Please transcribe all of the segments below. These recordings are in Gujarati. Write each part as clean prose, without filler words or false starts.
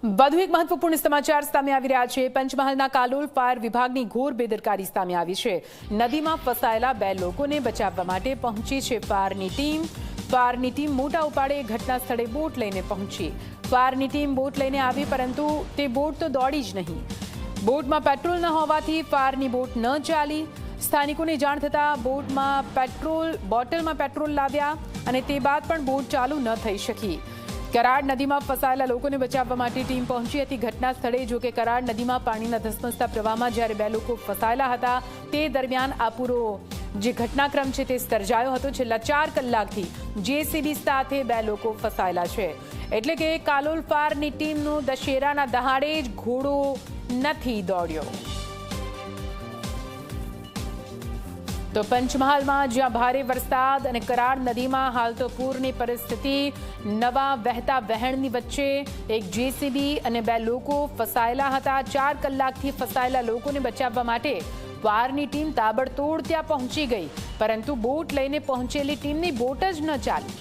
વધુ એક મહત્વપૂર્ણ સમાચાર સામે આવી રહ્યા છે। પંચમહાલના કાલોલ ફાયર વિભાગની ઘોર બેદરકારી સામે આવી છે। નદીમાં ફસાયેલા 2 લોકોને બચાવવા માટે પહોંચી છે ફાયરની ટીમ। ફાયરની ટીમ મોટા ઉપાડે ઘટના સ્થળે બોટ લઈને પહોંચી। ફાયરની ટીમ બોટ લઈને આવી, પરંતુ તે બોટ તો દોડી જ નહીં। બોટમાં પેટ્રોલ ન હોવાથી ફાયરની બોટ ન ચાલી। સ્થાનિકોને જાણ થતાં બોટલમાં પેટ્રોલ લાવ્યા અને તે બાદ પણ બોટ ચાલુ ન થઈ શકી। કરાડ નદીમાં ફસાયેલા લોકોને બચાવવા માટે ટીમ પહોંચી હતી ઘટના સ્થળે। જો કે કરાડ નદીમાં પાણીના ધસમસતા પ્રવાહમાં જ્યારે 2 લોકો ફસાયેલા હતા તે દરમિયાન આ પૂરો જે ઘટનાક્રમ છે તે સર્જાયો હતો। છેલ્લા 4 કલાકથી જેસીબી સાથે 2 લોકો ફસાયેલા છે। એટલે કે કાલોલ ફાયરની ટીમનો દશેરાના દહાડે જ ઘોડો નથી દોડ્યો। તો પંચમહાલમાં જ્યાં ભારે વરસાદ અને કરાડ નદીમાં હાલ તો પૂરની પરિસ્થિતિ, નવા વહેતા વહેણની વચ્ચે એક જેસીબી અને 2 લોકો ફસાયેલા હતા। 4 કલાકથી ફસાયેલા લોકોને બચાવવા માટે ફાયરની ટીમ તાબડતોડ ત્યાં પહોંચી ગઈ, પરંતુ બોટ લઈને પહોંચેલી ટીમની બોટ જ ન ચાલી।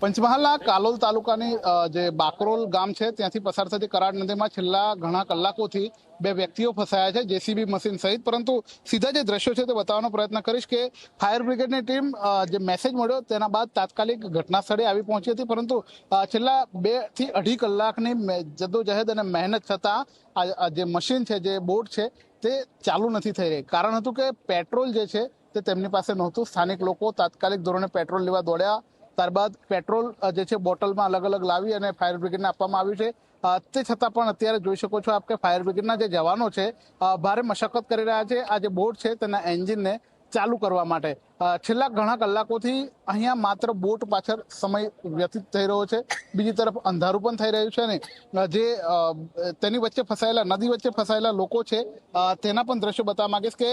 પંચમહાલના કાલોલ તાલુકાની જે બાકરોલ ગામ છે ત્યાંથી પસાર થતી કરાડ નદીમાં છેલ્લા ઘણા કલાકોથી 2 વ્યક્તિઓ ફસાયા છે જેસીબી મશીન સહિત। પરંતુ સીધા જે દ્રશ્યો છે તે બતાવવાનો પ્રયત્ન કરીશ કે ફાયર બ્રિગેડની ટીમ જે મેસેજ મળ્યો તેના બાદ તાત્કાલિક ઘટના સ્થળે આવી પહોંચી હતી, પરંતુ છેલ્લા 2 થી 2.5 કલાકની જદ્દોજહેદ અને મહેનત છતાં આ જે મશીન છે, જે બોટ છે, તે ચાલુ નથી થઈ રહી। કારણ હતું કે પેટ્રોલ જે છે તે તેમની પાસે નહોતું। સ્થાનિક લોકો તાત્કાલિક ધોરણે પેટ્રોલ લેવા દોડ્યા। ત્યારબાદ પેટ્રોલ જે છે બોટલમાં અલગ લાવી અને ફાયર બ્રિગેડને આપવામાં આવ્યું છે। તે છતાં પણ અત્યારે જોઈ શકો છો આપ કે ફાયર બ્રિગેડના જે જવાનો છે ભારે મશક્કત કરી રહ્યા છે આ જે બોટ છે તેના એન્જિનને ચાલુ કરવા માટે। છેલ્લા ઘણા કલાકોથી અહીંયા માત્ર બોટ પાછળ સમય વ્યતીત થઈ રહ્યો છે। બીજી તરફ અંધારું પણ થઈ રહ્યું છે અને જે તેની વચ્ચે ફસાયેલા નદી વચ્ચે ફસાયેલા લોકો છે તેના પણ દ્રશ્યો બતાવવા માંગીશ કે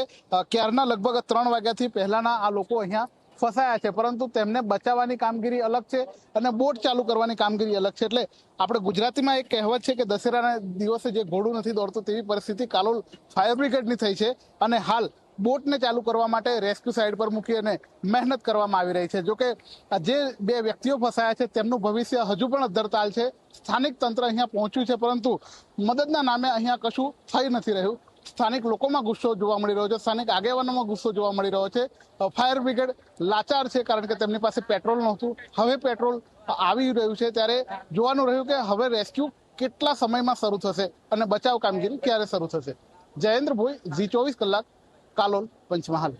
ક્યારના લગભગ 3 વાગ્યાથી પહેલાના આ લોકો અહીંયા ફસાયા છે, પરંતુ તેમને બચાવવાની કામગીરી અલગ છે અને બોટ ચાલુ કરવાની કામગીરી અલગ છે। એટલે આપણે ગુજરાતીમાં એક કહેવત છે કે દશેરાના દિવસે જે ઘોડું નથી દોડતું, તેવી પરિસ્થિતિ કાલોલ ફાયર બ્રિગેડની થઈ છે અને હાલ બોટને ચાલુ કરવા માટે રેસ્ક્યુ સાઇડ પર મૂકી અને મહેનત કરવામાં આવી રહી છે। જોકે જે 2 વ્યક્તિઓ ફસાયા છે તેમનું ભવિષ્ય હજુ પણ અધ્ધરતાલ છે। સ્થાનિક તંત્ર અહીંયા પહોંચ્યું છે, પરંતુ મદદના નામે અહીંયા કશું થઈ નથી રહ્યું। સ્થાનિક લોકોમાં ગુસ્સો જોવા મળી રહ્યો છે, સ્થાનિક આગેવાનોમાં ગુસ્સો જોવા મળી રહ્યો છે। ફાયર બ્રિગેડ લાચાર છે કારણ કે તેમની પાસે પેટ્રોલ નહોતું, હવે પેટ્રોલ આવી રહ્યું છે, ત્યારે જોવાનું રહ્યું કે હવે રેસ્ક્યુ કેટલા સમયમાં શરૂ થશે અને બચાવ કામગીરી ક્યારે શરૂ થશે। જયેન્દ્ર ભોઈ, ઝી 24 કલાક, કાલોલ, પંચમહાલ।